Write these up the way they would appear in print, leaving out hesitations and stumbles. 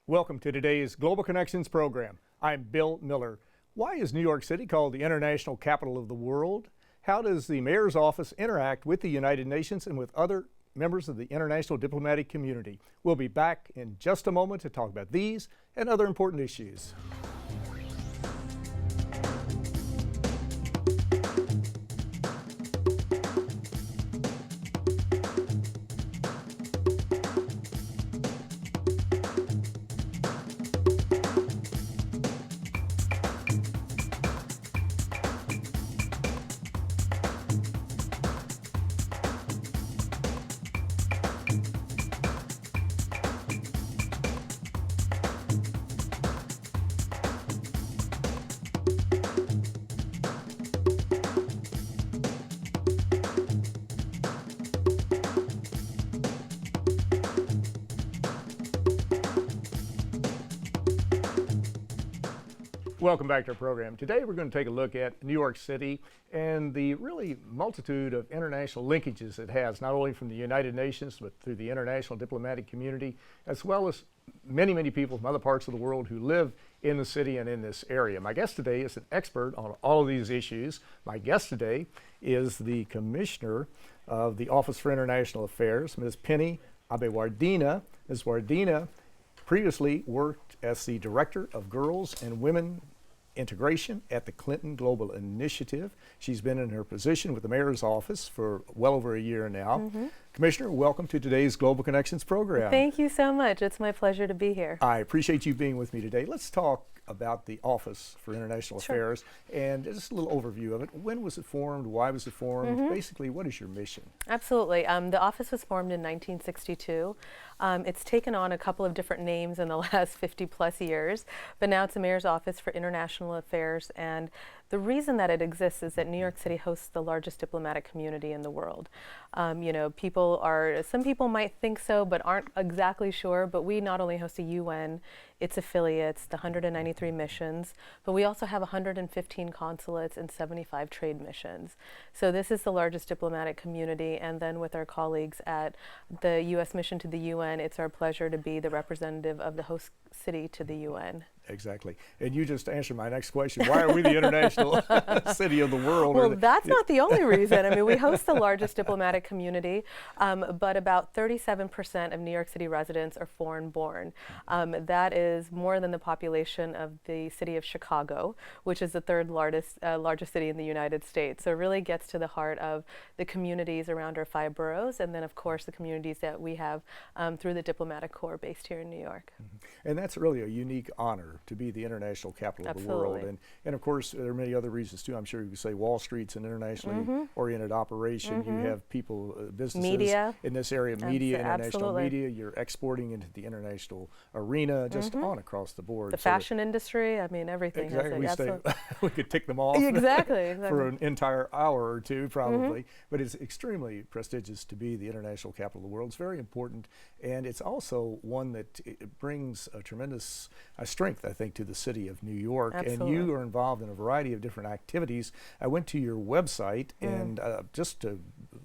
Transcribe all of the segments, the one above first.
Welcome to today's Global Connections program. I'm Bill Miller. Why is New York City called the international capital of the world? How does the mayor's office interact with the United Nations and with other members of the international diplomatic community? We'll be back in just a moment to talk about these and other important issues. Welcome back to our program. Today we're going to take a look at New York City and the really multitude of international linkages it has, not only from the United Nations, but through the international diplomatic community, as well as many, many people from other parts of the world who live in the city and in this area. My guest today is an expert on all of these issues. My guest today is the Commissioner of the Office for International Affairs, Ms. Penny Abeywardena. Ms. Wardena previously worked as the Director of Girls and Women Integration at the Clinton Global Initiative. She's been in her position with the Mayor's Office for well over a year now. Commissioner, welcome to today's Global Connections program. Thank you so much. It's my pleasure to be here. I appreciate you being with me today. Let's talk about the Office for International Affairs and just a little overview of it. When was it formed? Why was it formed? Basically, what is your mission? Absolutely. The office was formed in 1962. It's taken on a couple of different names in the last 50 plus years, but now it's the Mayor's Office for International Affairs. And the reason that it exists is that New York City hosts the largest diplomatic community in the world. You know, some people might think so, but aren't exactly sure, but we not only host the UN, its affiliates, the 193 missions, but we also have 115 consulates and 75 trade missions. So this is the largest diplomatic community, and then with our colleagues at the U.S. mission to the UN, it's our pleasure to be the representative of the host city to the UN. Exactly. And you just answered my next question. Why are we the international city of the world? Well, that's not the only reason. I mean, we host the largest diplomatic community, but about 37% of New York City residents are foreign born. That is more than the population of the city of Chicago, which is the third largest city in the United States. So it really gets to the heart of the communities around our 5 boroughs, and then of course the communities that we have through the diplomatic corps based here in New York. And that's really a unique honor to be the international capital of the world. And of course, there are many other reasons too. I'm sure you could say Wall Street's an internationally oriented operation. You have people, businesses media in this area, media, international media. You're exporting into the international arena, just on across the board. The fashion industry, I mean, everything. Exactly. We could tick them off exactly. for an entire hour or two, probably. But it's extremely prestigious to be the international capital of the world. It's very important, and it's also one that it brings a tremendous strength, I think, to the city of New York. Absolutely. And you are involved in a variety of different activities. I went to your website, and just to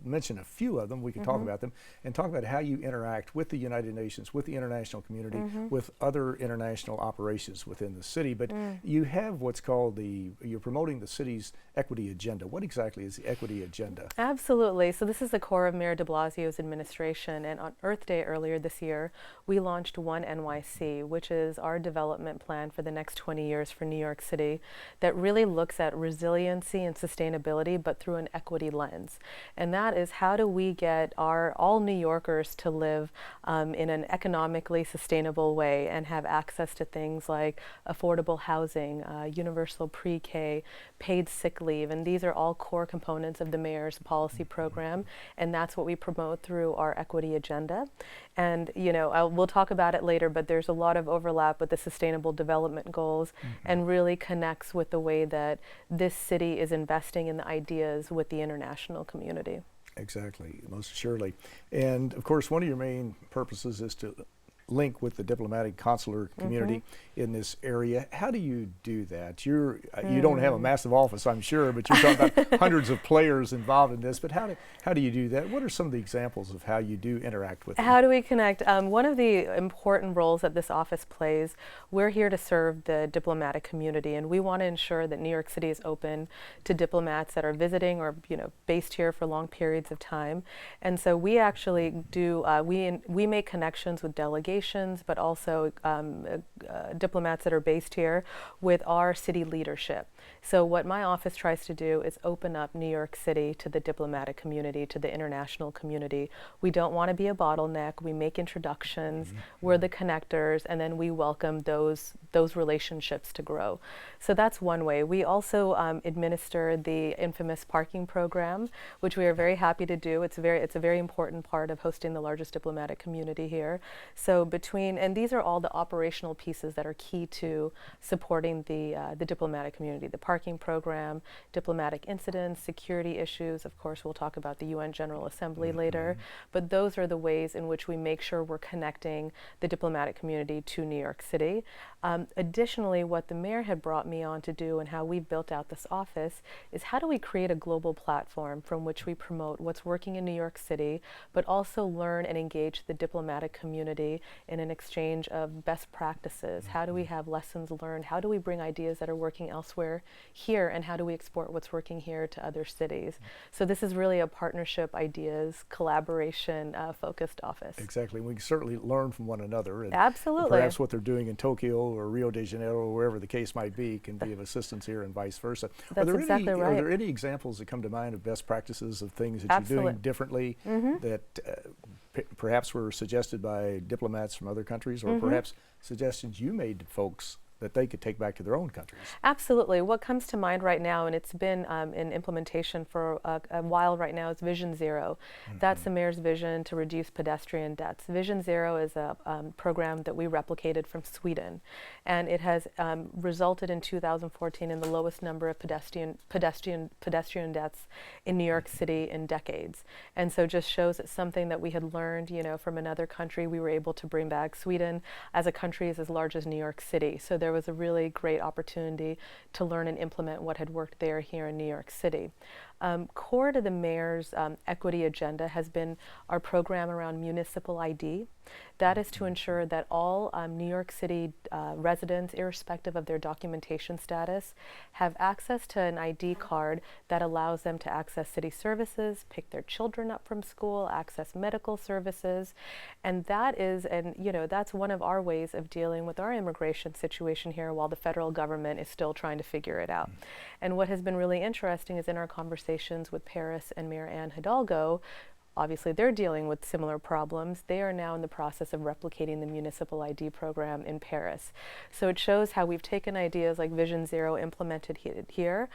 mention a few of them, we can talk about them, and talk about how you interact with the United Nations, with the international community, with other international operations within the city. But you have what's called you're promoting the city's equity agenda. What exactly is the equity agenda? Absolutely. So this is the core of Mayor de Blasio's administration, and on Earth Day earlier this year, we launched One NYC, which is our development plan for the next 20 years for New York City that really looks at resiliency and sustainability, but through an equity lens. And that is, how do we get all New Yorkers to live in an economically sustainable way and have access to things like affordable housing, universal pre-K, paid sick leave, and these are all core components of the mayor's policy program, and that's what we promote through our equity agenda. And you know, we'll talk about it later, but there's a lot of overlap with the Sustainable Development Goals, and really connects with the way that this city is investing in the ideas with the international community. Exactly, most assuredly. And of course, one of your main purposes is to link with the diplomatic consular community in this area. How do you do that? You don't have a massive office, I'm sure, but you're talking about hundreds of players involved in this. But how do you do that? What are some of the examples of how you do interact with them? How do we connect? One of the important roles that this office plays, we're here to serve the diplomatic community, and we want to ensure that New York City is open to diplomats that are visiting or based here for long periods of time. And so we actually do we make connections with delegations, but also diplomats that are based here with our city leadership. So what my office tries to do is open up New York City to the diplomatic community, to the international community. We don't want to be a bottleneck. We make introductions, we're the connectors, and then we welcome those relationships to grow. So that's one way. We also administer the infamous parking program, which we are very happy to do. It's a very important part of hosting the largest diplomatic community here. So and these are all the operational pieces that are key to supporting the diplomatic community. The parking program, diplomatic incidents, security issues. Of course, we'll talk about the UN General Assembly later, but those are the ways in which we make sure we're connecting the diplomatic community to New York City. Additionally, what the mayor had brought me on to do and how we've built out this office is how do we create a global platform from which we promote what's working in New York City, but also learn and engage the diplomatic community in an exchange of best practices. How do we have lessons learned? How do we bring ideas that are working elsewhere here, and how do we export what's working here to other cities? So this is really a partnership, ideas, collaboration focused office. Exactly. We can certainly learn from one another. And Absolutely. Perhaps what they're doing in Tokyo or Rio de Janeiro or wherever the case might be can be of assistance here and vice versa. That's exactly right. Are there any examples that come to mind of best practices of things that you're doing differently that perhaps were suggested by diplomats from other countries, or perhaps suggestions you made to folks that they could take back to their own countries? Absolutely. What comes to mind right now, and it's been in implementation for a while right now, is Vision Zero. That's the mayor's vision to reduce pedestrian deaths. Vision Zero is a program that we replicated from Sweden, and it has resulted in 2014 in the lowest number of pedestrian deaths in New York City in decades. And so just shows it's something that we had learned, from another country. We were able to bring back. Sweden as a country is as large as New York City. So there was a really great opportunity to learn and implement what had worked there here in New York City. Core to the mayor's equity agenda has been our program around municipal ID. That is to ensure that all New York City residents, irrespective of their documentation status, have access to an ID card that allows them to access city services, pick their children up from school, access medical services. And that's one of our ways of dealing with our immigration situation here while the federal government is still trying to figure it out. And what has been really interesting is in our conversations with Paris and Mayor Anne Hidalgo, obviously they're dealing with similar problems. They are now in the process of replicating the municipal ID program in Paris. So it shows how we've taken ideas like Vision Zero, implemented here,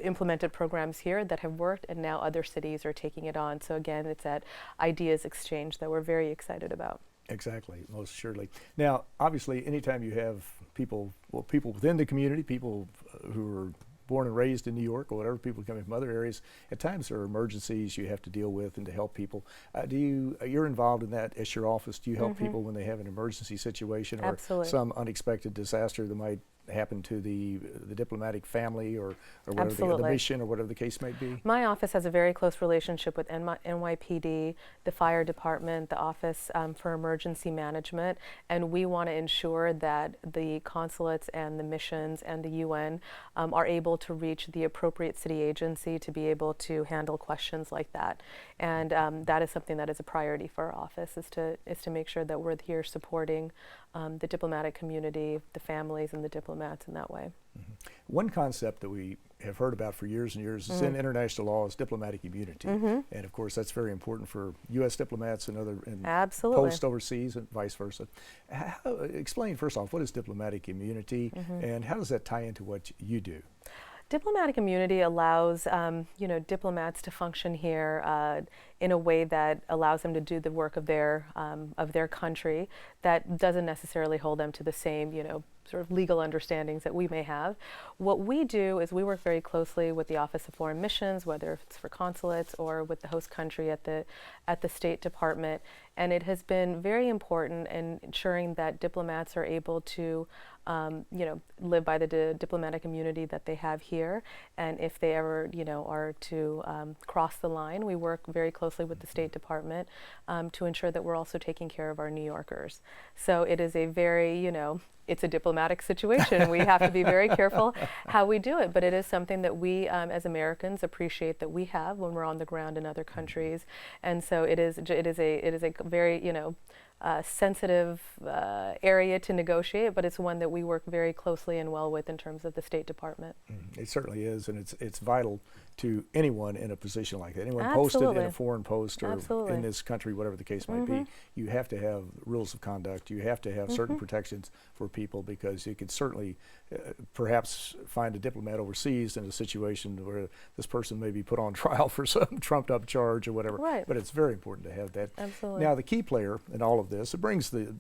implemented programs here that have worked, and now other cities are taking it on. So again, it's that ideas exchange that we're very excited about. Exactly, most surely. Now, obviously, anytime you have people within the community, people who are born and raised in New York or whatever, people coming from other areas, at times there are emergencies you have to deal with and to help people. You're involved in that at your office. Do you help people when they have an emergency situation or some unexpected disaster that might happen to the diplomatic family or whatever the mission or whatever the case may be? My office has a very close relationship with NYPD, the fire department, the Office for Emergency Management, and we want to ensure that the consulates and the missions and the UN are able to reach the appropriate city agency to be able to handle questions like that. And that is something that is a priority for our office, is to make sure that we're here supporting the diplomatic community, the families and the diplomats in that way. One concept that we have heard about for years and years is in international law is diplomatic immunity. And of course that's very important for U.S. diplomats and other post overseas and vice versa. Explain first off, what is diplomatic immunity and how does that tie into what you do? Diplomatic immunity allows diplomats to function here in a way that allows them to do the work of their country that doesn't necessarily hold them to the same sort of legal understandings that we may have. What we do is we work very closely with the Office of Foreign Missions, whether it's for consulates or with the host country at the State Department, And it has been very important in ensuring that diplomats are able to live by the diplomatic immunity that they have here. And if they ever, are to cross the line, we work very closely with the State Department to ensure that we're also taking care of our New Yorkers. So it is a very, it's a diplomatic situation. We have to be very careful how we do it, but it is something that we as Americans appreciate that we have when we're on the ground in other countries. And so it is a very, sensitive area to negotiate, but it's one that we work very closely and well with in terms of the State Department. It certainly is, and it's vital to anyone in a position like that. Anyone Absolutely. posted in a foreign post or Absolutely. in this country, whatever the case might be, you have to have rules of conduct. You have to have certain protections for people, because you could certainly perhaps find a diplomat overseas in a situation where this person may be put on trial for some trumped up charge or whatever. Right. But it's very important to have that. Absolutely. Now, the key player in all of this, it brings the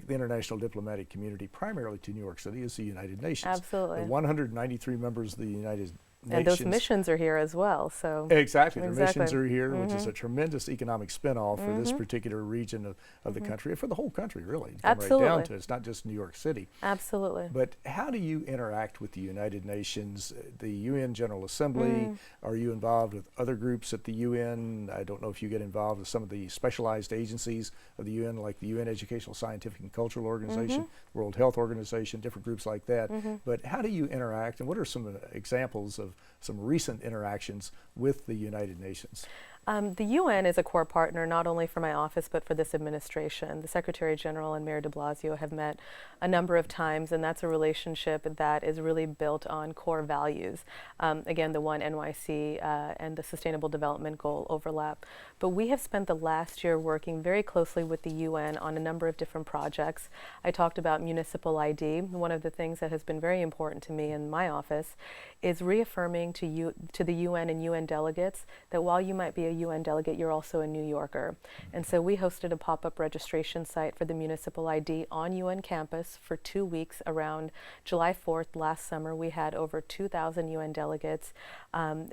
international diplomatic community primarily to New York City, is the United Nations. Absolutely. The 193 members of the United Nations. And those missions are here as well. So exactly. The missions are here, which is a tremendous economic spin-off for this particular region of the country, and for the whole country, really. Come Absolutely. right down to it. It's not just New York City. Absolutely. But how do you interact with the United Nations, the UN General Assembly? Are you involved with other groups at the UN? I don't know if you get involved with some of the specialized agencies of the UN, like the UN Educational, Scientific, and Cultural Organization, World Health Organization, different groups like that. But how do you interact, and what are some examples of some recent interactions with the United Nations? The UN is a core partner not only for my office but for this administration. The Secretary General and Mayor de Blasio have met a number of times, and that's a relationship that is really built on core values. Again, the One NYC and the Sustainable Development Goal overlap. But we have spent the last year working very closely with the UN on a number of different projects. I talked about municipal ID. One of the things that has been very important to me in my office is reaffirming to the UN and UN delegates that while you might be a UN delegate, you're also a New Yorker. And so we hosted a pop-up registration site for the municipal ID on UN campus for 2 weeks around July 4th last summer. We had over 2,000 UN delegates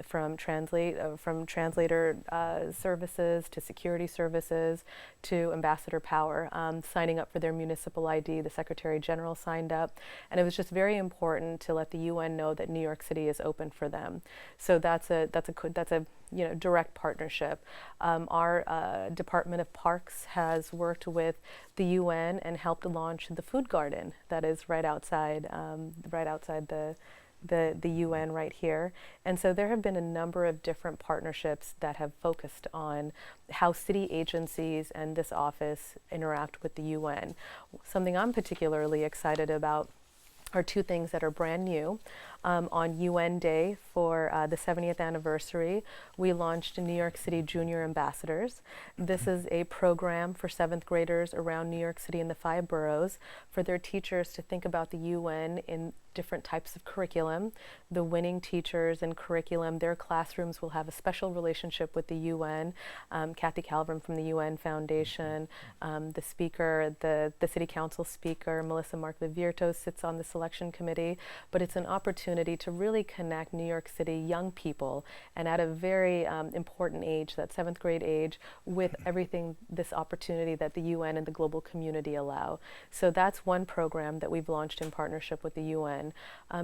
from translator services to security services to ambassador power signing up for their municipal ID. The Secretary General signed up, and it was just very important to let the UN know that New York City is open for them. So that's a direct partnership. Our Department of Parks has worked with the UN and helped launch the food garden that is right outside the UN right here. And so there have been a number of different partnerships that have focused on how city agencies and this office interact with the UN. Something I'm particularly excited about are two things that are brand new. On UN Day for the 70th anniversary, we launched New York City Junior Ambassadors. This is a program for 7th graders around New York City and the 5 boroughs for their teachers to think about the UN in different types of curriculum. The winning teachers and curriculum, their classrooms will have a special relationship with the UN. Kathy Calvin from the UN Foundation, the speaker, the City Council speaker, Melissa Mark-Vivirto, sits on the selection committee, but it's an opportunity to really connect New York City young people, and at a very important age, that 7th grade age, with everything, this opportunity that the UN and the global community allow. So that's one program that we've launched in partnership with the UN.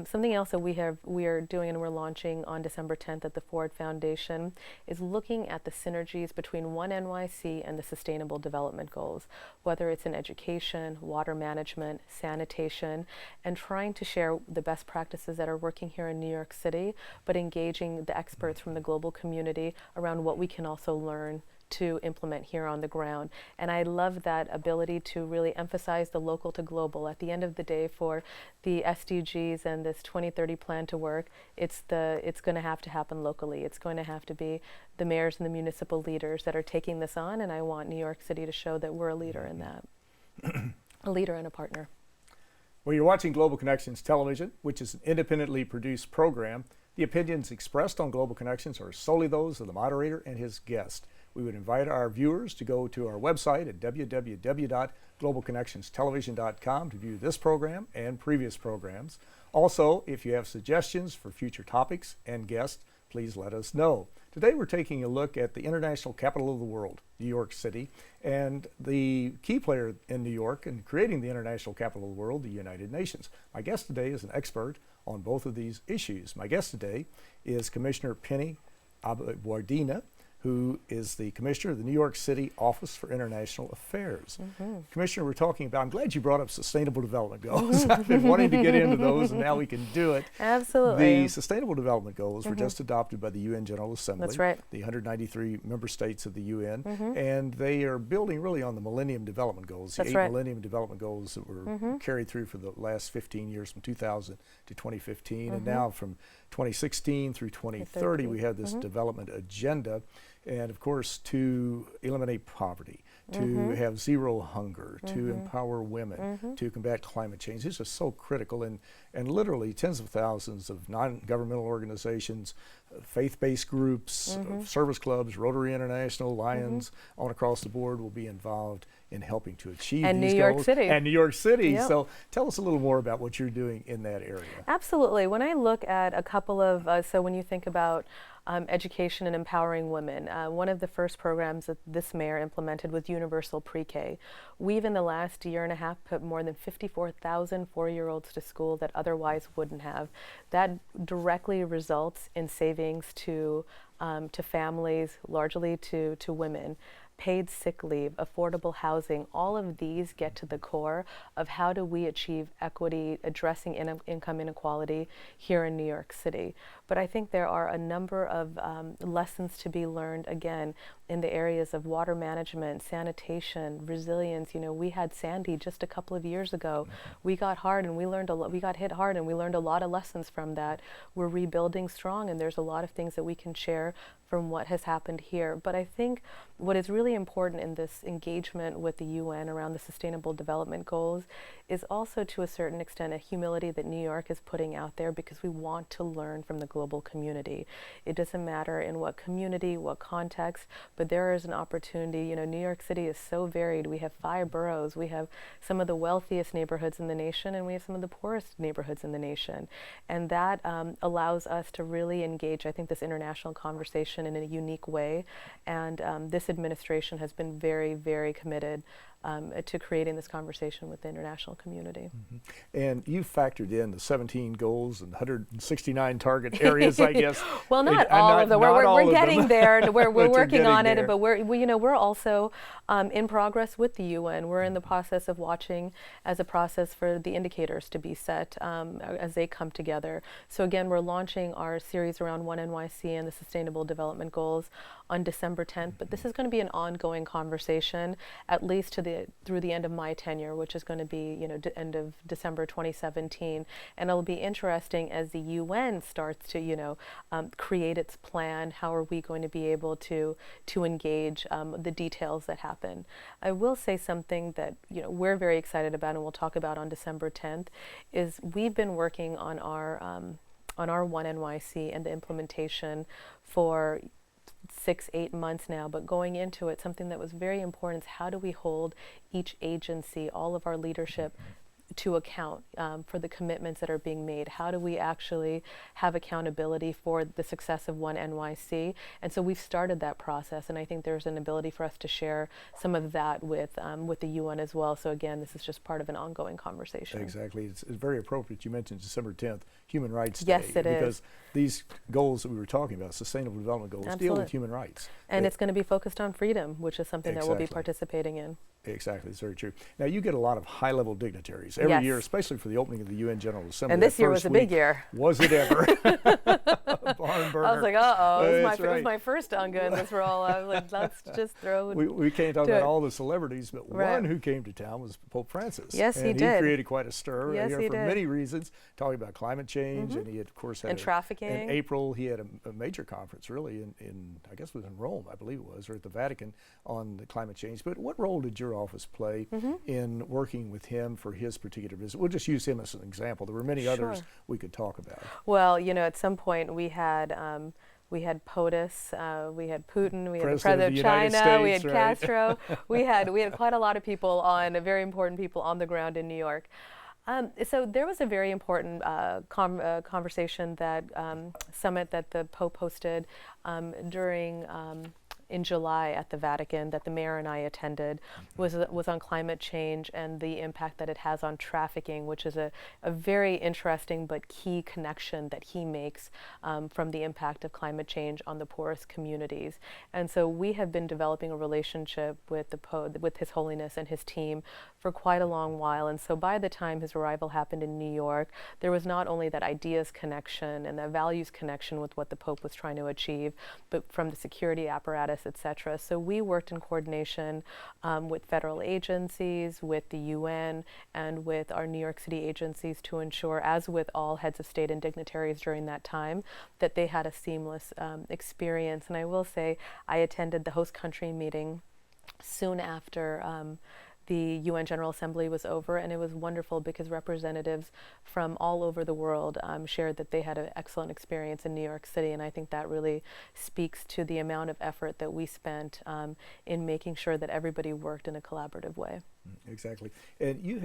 Something else that we are doing and we're launching on December 10th at the Ford Foundation is looking at the synergies between One NYC and the Sustainable Development Goals, whether it's in education, water management, sanitation, and trying to share the best practices that are working here in New York City, but engaging the experts from the global community around what we can also learn to implement here on the ground. And I love that ability to really emphasize the local to global. At the end of the day, for the SDGs and this 2030 plan to work, it's going to have to happen locally. It's going to have to be the mayors and the municipal leaders that are taking this on, and I want New York City to show that we're a leader in that. A leader and a partner. Well, you're watching Global Connections Television, which is an independently produced program. The opinions expressed on Global Connections are solely those of the moderator and his guest. We would invite our viewers to go to our website at www.globalconnectionstelevision.com to view this program and previous programs. Also, if you have suggestions for future topics and guests, please let us know. Today we're taking a look at the international capital of the world, New York City, and the key player in New York in creating the international capital of the world, the United Nations. My guest today is an expert on both of these issues. My guest today is Commissioner Penny Abeywardena, who is the Commissioner of the New York City Office for International Affairs. Commissioner, we're talking about, I'm glad you brought up Sustainable Development Goals. I've been wanting to get into those, and now we can do it. Absolutely. The Sustainable Development Goals were just adopted by the UN General Assembly. That's right. The 193 member states of the UN, and they are building really on the Millennium Development Goals, the That's 8 right. Millennium Development Goals that were carried through for the last 15 years, from 2000 to 2015, and now from 2016 through 2030, we have this development agenda. And of course, to eliminate poverty, to have zero hunger, to empower women, to combat climate change. These are so critical, and literally tens of thousands of non-governmental organizations, faith-based groups, service clubs, Rotary International, Lions, on across the board will be involved in helping to achieve And these New York goals. City. And New York City. Yep. So tell us a little more about what you're doing in that area. Absolutely. When I look at a couple of, so when you think about education and empowering women, one of the first programs that this mayor implemented was universal pre-K. We've in the last year and a half put more than 54,000 4-year-olds to school that otherwise wouldn't have. That directly results in savings to families, largely to women. Paid sick leave, affordable housing, all of these get to the core of how do we achieve equity, addressing income inequality here in New York City. But I think there are a number of lessons to be learned, again, in the areas of water management, sanitation, resilience. You know, we had Sandy just a couple of years ago. We got hard and we learned a lot. We got hit hard and we learned a lot of lessons from that. We're rebuilding strong, and there's a lot of things that we can share from what has happened here. But I think what is really important in this engagement with the UN around the Sustainable Development Goals is also, to a certain extent, a humility that New York is putting out there, because we want to learn from the global community. It doesn't matter in what community, what context, but there is an opportunity. You know, New York City is so varied. We have 5 boroughs. We have some of the wealthiest neighborhoods in the nation, and we have some of the poorest neighborhoods in the nation. And that allows us to really engage, I think, this international conversation in a unique way. And this administration has been very, very committed to creating this conversation with the international community. And you've factored in the 17 goals and 169 target areas, I guess. Well, not all of them. We're getting there, and we're working on it. There. But we're also in progress with the UN. We're in the process of watching as a process for the indicators to be set as they come together. So again, we're launching our series around One NYC and the Sustainable Development Goals on December 10th. But this is going to be an ongoing conversation, at least through the end of my tenure, which is going to be end of December 2017. And it'll be interesting as the UN starts to create its plan. How are we going to be able to engage the details that happen? I will say something that we're very excited about, and we'll talk about on December 10th, is we've been working on our One NYC and the implementation for 6-8 months now. But going into it, something that was very important is how do we hold each agency, all of our leadership, to account for the commitments that are being made? How do we actually have accountability for the success of One NYC? And so we've started that process, and I think there's an ability for us to share some of that with the UN as well. So again, this is just part of an ongoing conversation. Exactly. It's very appropriate you mentioned December 10th, Human Rights Day. Yes, it is. Because these goals that we were talking about, Sustainable Development Goals, deal with human rights. And it's going to be focused on freedom, which is something that we'll be participating in. Exactly, it's very true. Now, you get a lot of high-level dignitaries every year, especially for the opening of the UN General Assembly. And this year was a big year. Was it ever? Barn burner. I was like, it was my first Unga in this role. I was like, let's just throw it. We can't talk about all the celebrities, but one who came to town was Pope Francis. Yes, and he did. He created quite a stir here for many reasons, talking about climate change, and he had, of course, had trafficking. In April, he had a major conference, really, in I guess it was in Rome, I believe it was, or at the Vatican, on the climate change. But what role did your office play in working with him for his particular visit? We'll just use him as an example. There were many others we could talk about. Well, at some point we had POTUS, we had Putin, we had the President of China, we had Castro. we had quite a lot of people very important people on the ground in New York. So there was a very important conversation that summit that the Pope hosted during in July at the Vatican that the mayor and I attended was on climate change and the impact that it has on trafficking, which is a very interesting but key connection that he makes from the impact of climate change on the poorest communities. And so we have been developing a relationship with the Pope, with His Holiness and his team for quite a long while. And so by the time his arrival happened in New York, there was not only that ideas connection and that values connection with what the Pope was trying to achieve, but from the security apparatus, etc. So we worked in coordination with federal agencies, with the UN, and with our New York City agencies to ensure, as with all heads of state and dignitaries during that time, that they had a seamless experience. And I will say, I attended the host country meeting soon after the UN General Assembly was over, and it was wonderful because representatives from all over the world shared that they had an excellent experience in New York City, and I think that really speaks to the amount of effort that we spent in making sure that everybody worked in a collaborative way. Exactly. And you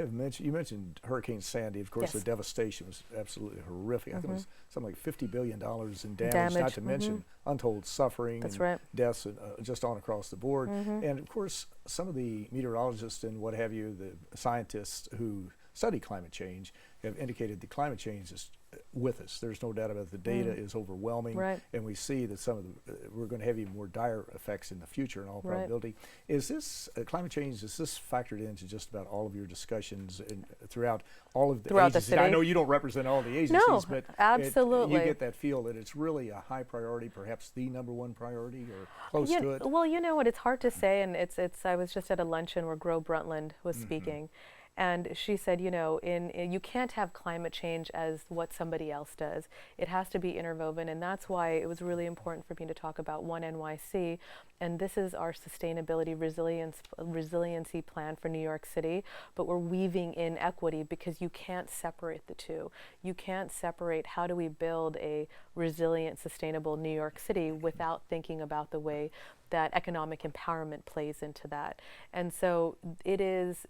mentioned Hurricane Sandy. Of course, Yes. the devastation was absolutely horrific. I think it was something like $50 billion in damage, Damage, not to mention untold suffering That's and right. deaths just on across the board. And of course, some of the meteorologists and what have you, the scientists who study climate change have indicated that climate change is with us. There's no doubt about it. The data is overwhelming, Right. and we see that some of the we're going to have even more dire effects in the future in all Right. probability. Is this climate change, is this factored into just about all of your discussions throughout all of the Throughout the agencies? I city? know you don't represent all the agencies, No, but absolutely. you get that feel that it's really a high priority, perhaps the number one priority or close to it? Well, you know what, it's hard to say, and it's I was just at a luncheon where Gro Brundtland was speaking, and she said, you know, you can't have climate change as what somebody else does. It has to be interwoven, and that's why it was really important for me to talk about One NYC, and this is our sustainability resiliency plan for New York City, but we're weaving in equity because you can't separate the two. You can't separate how do we build a resilient, sustainable New York City without thinking about the way that economic empowerment plays into that. And so it is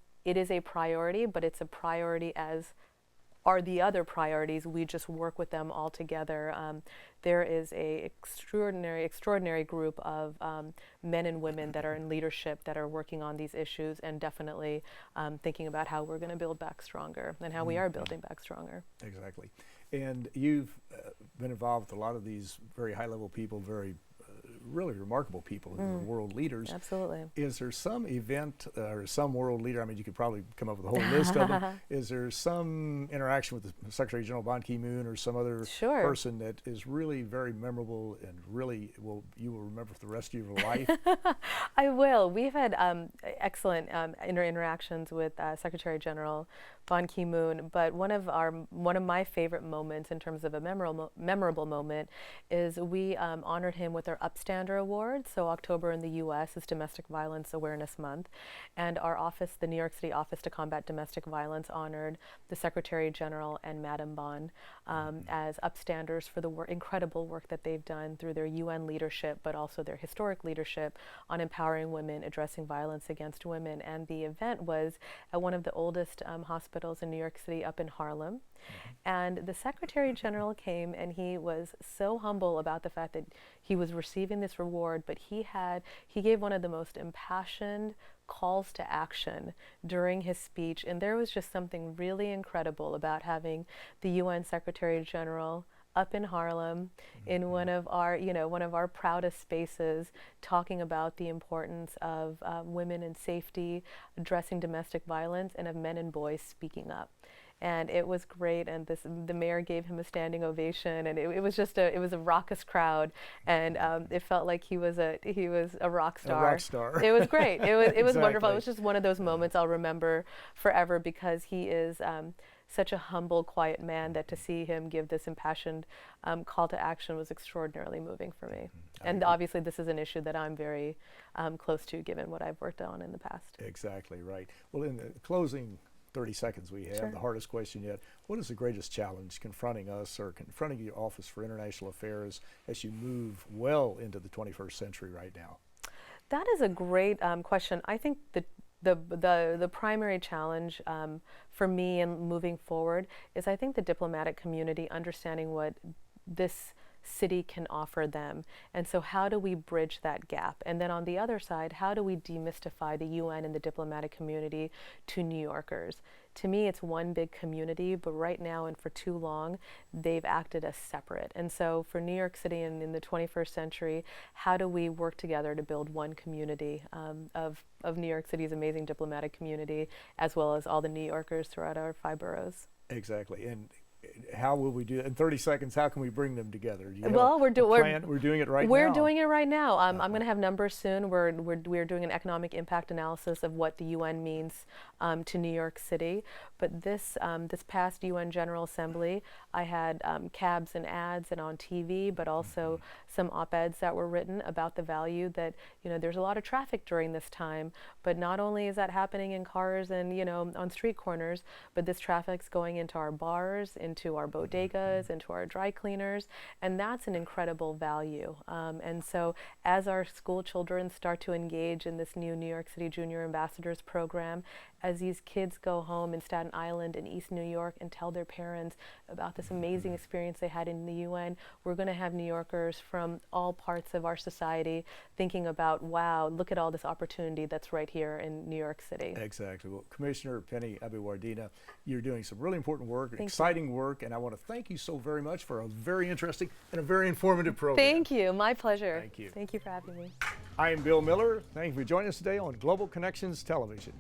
a priority, but it's a priority as are the other priorities. We just work with them all together. There is a extraordinary group of men and women that are in leadership that are working on these issues and definitely thinking about how we're going to build back stronger and how we are building back stronger. Exactly. And you've been involved with a lot of these very high-level people, very really remarkable people, who are world leaders. Absolutely. Is there some event or some world leader, I mean, you could probably come up with a whole list of them. Is there some interaction with the Secretary General Ban Ki-moon or some other Sure. person that is really very memorable and really you will remember for the rest of your life? I will. We've had excellent interactions with Secretary General Ban Ki-moon, but one of my favorite moments in terms of a memorable moment is we honored him with our Upstander Award. So October in the U.S. is Domestic Violence Awareness Month, and our office, the New York City Office to Combat Domestic Violence, honored the Secretary General and Madam Ban as upstanders for the incredible work that they've done through their UN leadership, but also their historic leadership on empowering women, addressing violence against women. And the event was at one of the oldest hospitals in New York City up in Harlem. And the Secretary General came, and he was so humble about the fact that he was receiving this reward, but he gave one of the most impassioned calls to action during his speech, and there was just something really incredible about having the UN Secretary General up in Harlem in one of our proudest spaces, talking about the importance of women and safety, addressing domestic violence, and of men and boys speaking up. And it was great, and the mayor gave him a standing ovation, and it was a raucous crowd, and it felt like he was a rock star. A rock star. It was great. It was Exactly. wonderful. It was just one of those moments I'll remember forever because he is such a humble, quiet man that to see him give this impassioned call to action was extraordinarily moving for me. And obviously, this is an issue that I'm very close to, given what I've worked on in the past. Exactly right. Well, in the closing 30 seconds we have, Sure. the hardest question yet, what is the greatest challenge confronting us or confronting your Office for International Affairs as you move well into the 21st century right now? That is a great question. I think the primary challenge for me in moving forward is I think the diplomatic community understanding what this city can offer them. And so how do we bridge that gap? And then on the other side, how do we demystify the UN and the diplomatic community to New Yorkers? To me, it's one big community, but right now and for too long, they've acted as separate. And so for New York City and in the 21st century, how do we work together to build one community of New York City's amazing diplomatic community, as well as all the New Yorkers throughout our 5 boroughs? Exactly. And how will we do it? In 30 seconds, how can we bring them together? Do you have Well, we're doing it right now. We're doing it right now. I'm going to have numbers soon. We're doing an economic impact analysis of what the UN means to New York City. But this past UN General Assembly, I had cabs and ads and on TV, but also some op-eds that were written about the value that, there's a lot of traffic during this time. But not only is that happening in cars and, on street corners, but this traffic's going into our bars, into our bodegas, into our dry cleaners, and that's an incredible value. And so as our school children start to engage in this new New York City Junior Ambassadors program, as these kids go home in Staten Island and East New York and tell their parents about this amazing experience they had in the UN, we're going to have New Yorkers from all parts of our society thinking about, wow, look at all this opportunity that's right here in New York City. Exactly. Well, Commissioner Penny Abeywardena, you're doing some really important work, Thank exciting work, and I want to thank you so very much for a very interesting and a very informative program. Thank you. My pleasure. Thank you. Thank you for having me. I am Bill Miller. Thank you for joining us today on Global Connections Television.